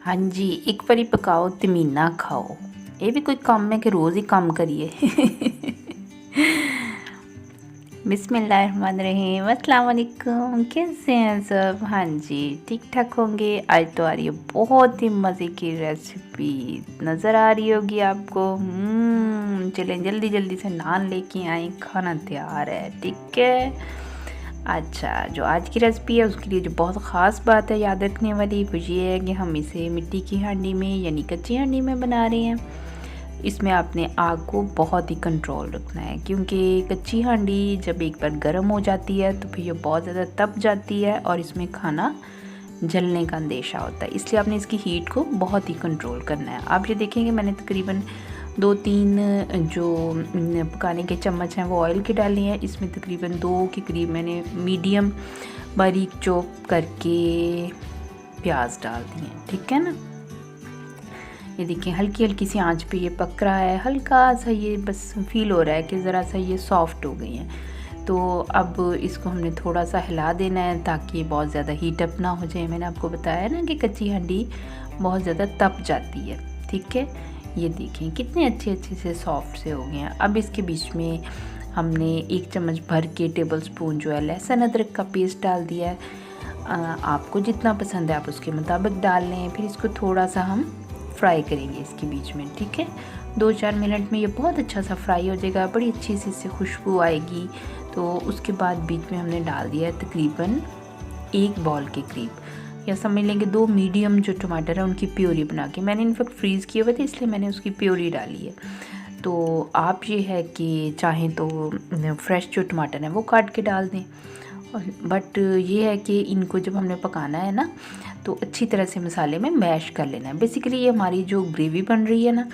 हाँ जी, एक वारी पकाओ ते मीना खाओ। ये भी कोई काम है कि रोज़ ही काम करिए। बिस्मिल्लाहिर्रहमानिर्रहीम, अस्सलाम वालेकुम। कैसे हैं सब? हाँ जी, ठीक ठाक होंगे। आज तो आ रही है बहुत ही मज़े की रेसिपी, नज़र आ रही होगी आपको। चलें जल्दी जल्दी से नान लेके आए, खाना तैयार है। ठीक है। अच्छा, जो आज की रेसिपी है उसके लिए जो बहुत ख़ास बात है याद रखने वाली वो ये है कि हम इसे मिट्टी की हांडी में यानी कच्ची हांडी में बना रहे हैं। इसमें आपने आग को बहुत ही कंट्रोल रखना है, क्योंकि कच्ची हांडी जब एक बार गर्म हो जाती है तो फिर ये बहुत ज़्यादा तप जाती है और इसमें खाना जलने का अंदेशा होता है। इसलिए आपने इसकी हीट को बहुत ही कंट्रोल करना है। आप ये देखेंगे मैंने तकरीबन 2-3 जो पकाने के चम्मच हैं वो ऑयल के डाले हैं। इसमें तकरीबन 2 के करीब मैंने मीडियम बारीक चॉप करके प्याज डाल दिए हैं। ठीक है ना। ये देखिए हल्की हल्की सी आंच पे ये पक रहा है, हल्का सा ये बस फील हो रहा है कि ज़रा सा ये सॉफ्ट हो गई हैं। तो अब इसको हमने थोड़ा सा हिला देना है ताकि बहुत ज़्यादा हीट अप ना हो जाए। मैंने आपको बताया ना कि कच्ची हांडी बहुत ज़्यादा तप जाती है। ठीक है। ये देखें कितने अच्छे से सॉफ्ट से हो गए हैं। अब इसके बीच में हमने 1 चम्मच भर के टेबल स्पून जो है लहसुन अदरक का पेस्ट डाल दिया है। आपको जितना पसंद है आप उसके मुताबिक डाल लें। फिर इसको थोड़ा सा हम फ्राई करेंगे इसके बीच में। ठीक है। 2-4 मिनट में ये बहुत अच्छा सा फ्राई हो जाएगा, बड़ी अच्छी सी इससे खुशबू आएगी। तो उसके बाद बीच में हमने डाल दिया है तकरीबन 1 बॉल के करीब, या समझ लेंगे 2 मीडियम जो टमाटर है उनकी प्योरी बना के। मैंने इनफेक्ट फ्रीज़ किए हुए थे इसलिए मैंने उसकी प्योरी डाली है। तो आप ये है कि चाहें तो फ्रेश जो टमाटर हैं वो काट के डाल दें। बट ये है कि इनको जब हमने पकाना है ना तो अच्छी तरह से मसाले में मैश कर लेना है। बेसिकली ये हमारी जो ग्रेवी बन रही है ना,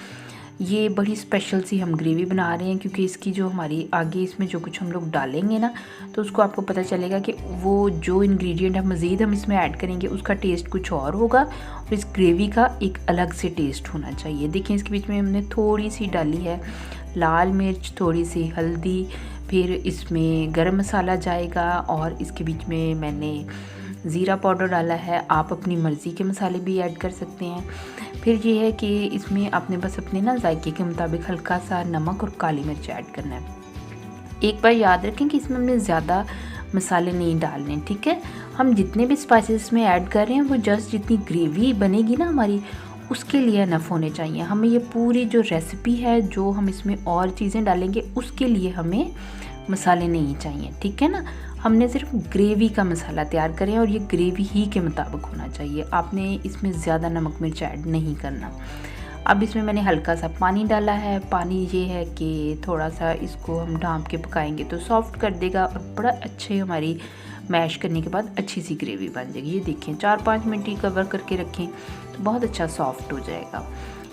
ये बड़ी स्पेशल सी हम ग्रेवी बना रहे हैं, क्योंकि इसकी जो हमारी आगे इसमें जो कुछ हम लोग डालेंगे ना तो उसको आपको पता चलेगा कि वो जो इंग्रेडिएंट है मज़ीद हम इसमें ऐड करेंगे उसका टेस्ट कुछ और होगा और इस ग्रेवी का एक अलग से टेस्ट होना चाहिए। देखिए इसके बीच में हमने थोड़ी सी डाली है लाल मिर्च, थोड़ी सी हल्दी, फिर इसमें गरम मसाला जाएगा और इसके बीच में मैंने ज़ीरा पाउडर डाला है। आप अपनी मर्ज़ी के मसाले भी ऐड कर सकते हैं। फिर ये है कि इसमें आपने बस अपने ना जायके के मुताबिक हल्का सा नमक और काली मिर्च ऐड करना है। एक बार याद रखें कि इसमें हमने ज़्यादा मसाले नहीं डालने। ठीक है। हम जितने भी स्पाइसेस में ऐड कर रहे हैं वो जस्ट जितनी ग्रेवी बनेगी ना हमारी उसके लिए इनफ होने चाहिए। हमें ये पूरी जो रेसिपी है जो हम इसमें और चीज़ें डालेंगे उसके लिए हमें मसाले नहीं चाहिए। ठीक है ना। हमने सिर्फ ग्रेवी का मसाला तैयार करें और ये ग्रेवी ही के मुताबिक होना चाहिए। आपने इसमें ज़्यादा नमक मिर्च ऐड नहीं करना। अब इसमें मैंने हल्का सा पानी डाला है। पानी ये है कि थोड़ा सा इसको हम ढाँप के पकाएंगे तो सॉफ्ट कर देगा और बड़ा अच्छे हमारी मैश करने के बाद अच्छी सी ग्रेवी बन जाएगी। ये देखें 4-5 मिनट ही कवर करके रखें तो बहुत अच्छा सॉफ्ट हो जाएगा।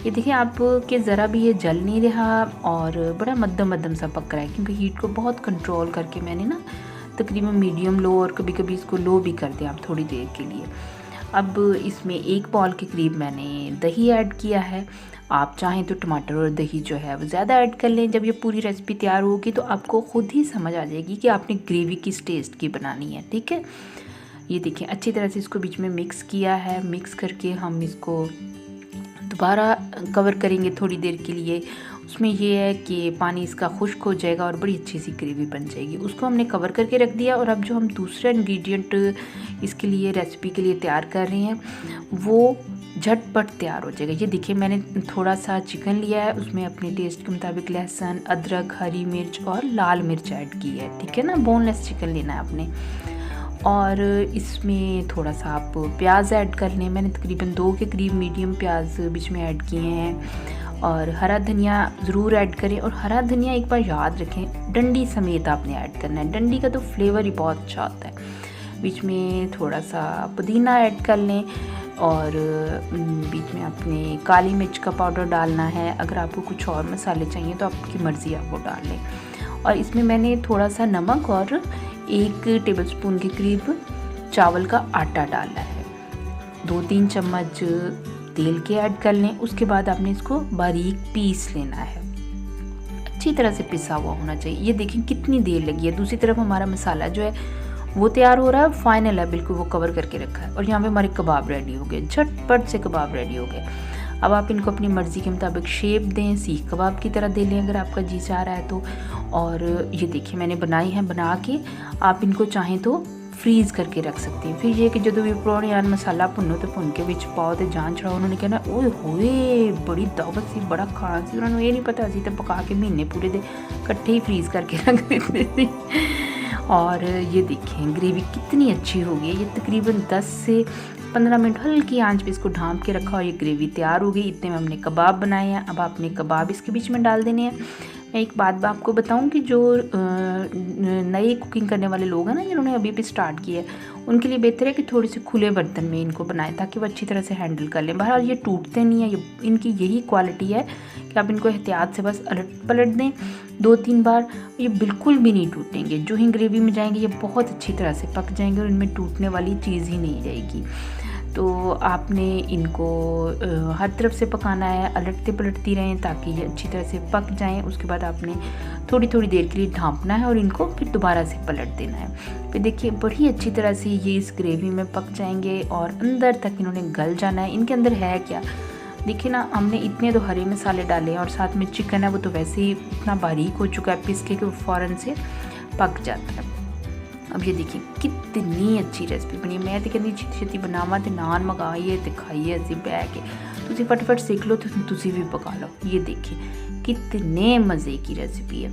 ये देखिए आप कि ज़रा भी ये जल नहीं रहा और बड़ा मध्यम मध्यम सा पक रहा है, क्योंकि हीट को बहुत कंट्रोल करके मैंने ना तकरीबन मीडियम लो और कभी कभी इसको लो भी कर दिया आप थोड़ी देर के लिए। अब इसमें 1 बॉल के करीब मैंने दही ऐड किया है। आप चाहें तो टमाटर और दही जो है वो ज़्यादा ऐड कर लें। जब ये पूरी रेसिपी तैयार होगी तो आपको ख़ुद ही समझ आ जाएगी कि आपने ग्रेवी किस टेस्ट की बनानी है। ठीक है। ये देखिए अच्छी तरह से इसको बीच में मिक्स किया है। मिक्स करके हम इसको दोबारा कवर करेंगे थोड़ी देर के लिए। उसमें ये है कि पानी इसका खुश्क हो जाएगा और बड़ी अच्छी सी ग्रेवी बन जाएगी। उसको हमने कवर करके रख दिया और अब जो हम दूसरा इंग्रेडिएंट इसके लिए रेसिपी के लिए तैयार कर रहे हैं वो झटपट तैयार हो जाएगा। ये देखिए मैंने थोड़ा सा चिकन लिया है, उसमें अपने टेस्ट के मुताबिक लहसुन, अदरक, हरी मिर्च और लाल मिर्च ऐड की है। ठीक है ना। बोनलेस चिकन लेना है आपने। और इसमें थोड़ा सा आप प्याज ऐड कर लें। मैंने तकरीबन 2 के करीब मीडियम प्याज बीच में ऐड किए हैं। और हरा धनिया ज़रूर ऐड करें। और हरा धनिया एक बार याद रखें डंडी समेत आपने ऐड करना है। डंडी का तो फ्लेवर ही बहुत अच्छा होता है। बीच में थोड़ा सा पुदीना ऐड कर लें और बीच में आपने काली मिर्च का पाउडर डालना है। अगर आपको कुछ और मसाले चाहिए तो आपकी मर्ज़ी आप वो डाल लें। और इसमें मैंने थोड़ा सा नमक और 1 टेबलस्पून के करीब चावल का आटा डाला है। 2-3 चम्मच तेल के ऐड कर लें। उसके बाद आपने इसको बारीक पीस लेना है। अच्छी तरह से पिसा हुआ होना चाहिए। ये देखें कितनी देर लगी है। दूसरी तरफ हमारा मसाला जो है वो तैयार हो रहा है, फाइनल है बिल्कुल, वो कवर करके रखा है। और यहाँ पे हमारे कबाब रेडी हो गए, झटपट से कबाब रेडी हो गए। अब आप इनको अपनी मर्ज़ी के मुताबिक शेप दें, सीख कबाब की तरह दे लें अगर आपका जी चाह रहा है तो। और ये देखिए मैंने बनाई है, बना के आप इनको चाहें तो फ्रीज़ करके रख सकते हैं। फिर ये कि जो भी उप्परों यार मसाला भुनो तो भुन के विच पाओ तो जान छड़ाओ। उन्होंने कहना ओए होए बड़ी दावत सी, बड़ा खाना सी। उन्होंने ये नहीं पता सी तो पका के महीने पूरे दे इकट्ठे ही फ्रीज़ करके रख देते थे। और ये देखें ग्रेवी कितनी अच्छी हो गई है। ये तकरीबन 10 से 15 मिनट हल्की आंच पे इसको ढाँप के रखा और ये ग्रेवी तैयार हो गई। इतने में हमने कबाब बनाए हैं। अब आपने कबाब इसके बीच में डाल देने हैं। मैं एक बात आपको बताऊं कि जो नए कुकिंग करने वाले लोग हैं ना, जिन्होंने अभी भी स्टार्ट किया है, उनके लिए बेहतर है कि थोड़े से खुले बर्तन में इनको बनाएं ताकि वो अच्छी तरह से हैंडल कर लें। बहरहाल ये टूटते नहीं है, ये इनकी यही क्वालिटी है कि आप इनको एहतियात से बस अलट पलट दें 2-3 बार, ये बिल्कुल भी नहीं टूटेंगे। जो ही ग्रेवी में जाएंगे ये बहुत अच्छी तरह से पक जाएंगे और इनमें टूटने वाली चीज़ ही नहीं रहेगी। तो आपने इनको हर तरफ से पकाना है, अलटते पलटती रहें ताकि ये अच्छी तरह से पक जाएं। उसके बाद आपने थोड़ी थोड़ी देर के लिए ढाँपना है और इनको फिर दोबारा से पलट देना है। फिर देखिए बड़ी अच्छी तरह से ये इस ग्रेवी में पक जाएंगे और अंदर तक इन्होंने गल जाना है। इनके अंदर है क्या, देखिए ना, हमने इतने तो हरे मसाले डाले हैं और साथ में चिकन है वो तो वैसे ही इतना बारीक हो चुका है पिस के कि वो फ़ौरन से पक जाता है। अब ये देखिए कितनी अच्छी रेसिपी बनी। मैं तो कहती छेती छेती बनावा तो नान मंगाइए तो खाइए असी बह के, तुसी फटाफट सीख लो तो तुसी भी पका लो। ये देखिए कितने मज़े की रेसिपी है।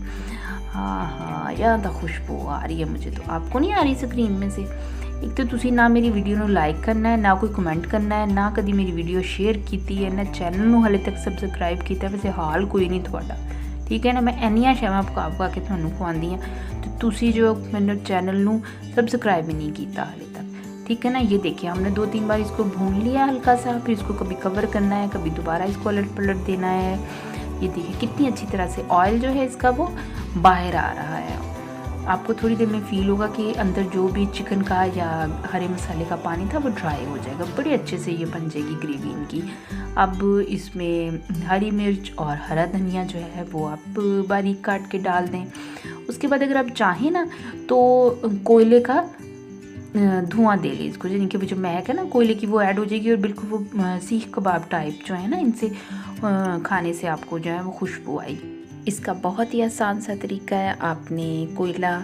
हाँ हाँ ज़्यादा खुशबू आ रही है मुझे, तो आपको नहीं आ रही स्क्रीन में से? एक तो तुसी ना मेरी वीडियो ਨੂੰ लाइक करना है, ना कोई कमेंट करना है, ना कभी मेरी वीडियो शेयर की है, ना चैनल ਨੂੰ हाले तक सबसक्राइब किया। वैसे हाल कोई नहीं थोड़ा, ठीक है ना। मैं इन्नियां शैवां पका के तुहानू खवांदी हाँ तो तुसी जो मेरे चैनल ਨੂੰ सब्सक्राइब ही नहीं किया हाले तक, ठीक है ना। ये देखिए हमने 2-3 बार इसको भून लिया हल्का सा, फिर इसको कभी कवर करना है, कभी दोबारा इसको अलट पलट देना है। ये देखिए कितनी अच्छी तरह से ऑयल जो है इसका वो बाहर आ रहा है। आपको थोड़ी देर में फ़ील होगा कि अंदर जो भी चिकन का या हरे मसाले का पानी था वो ड्राई हो जाएगा। बड़े अच्छे से ये बन जाएगी ग्रेवी इनकी। अब इसमें हरी मिर्च और हरा धनिया जो है वो आप बारीक काट के डाल दें। उसके बाद अगर आप चाहें ना तो कोयले का धुआं दे लें इसको, यानी कि वो जो महक है ना कोयले की वो ऐड हो जाएगी और बिल्कुल वो सीख कबाब टाइप जो है ना, इनसे खाने से आपको जो है वो खुशबू आएगी। इसका बहुत ही आसान सा तरीका है। आपने कोयला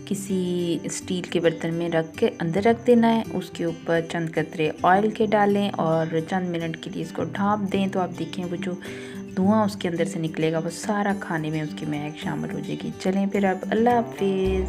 किसी स्टील के बर्तन में रख के अंदर रख देना है, उसके ऊपर चंद कतरे ऑयल के डालें और चंद मिनट के लिए इसको ढाँप दें। तो आप देखें वो जो धुआं उसके अंदर से निकलेगा वो सारा खाने में उसकी महक शामिल हो जाएगी। चलें फिर अब अल्लाह हाफिज़।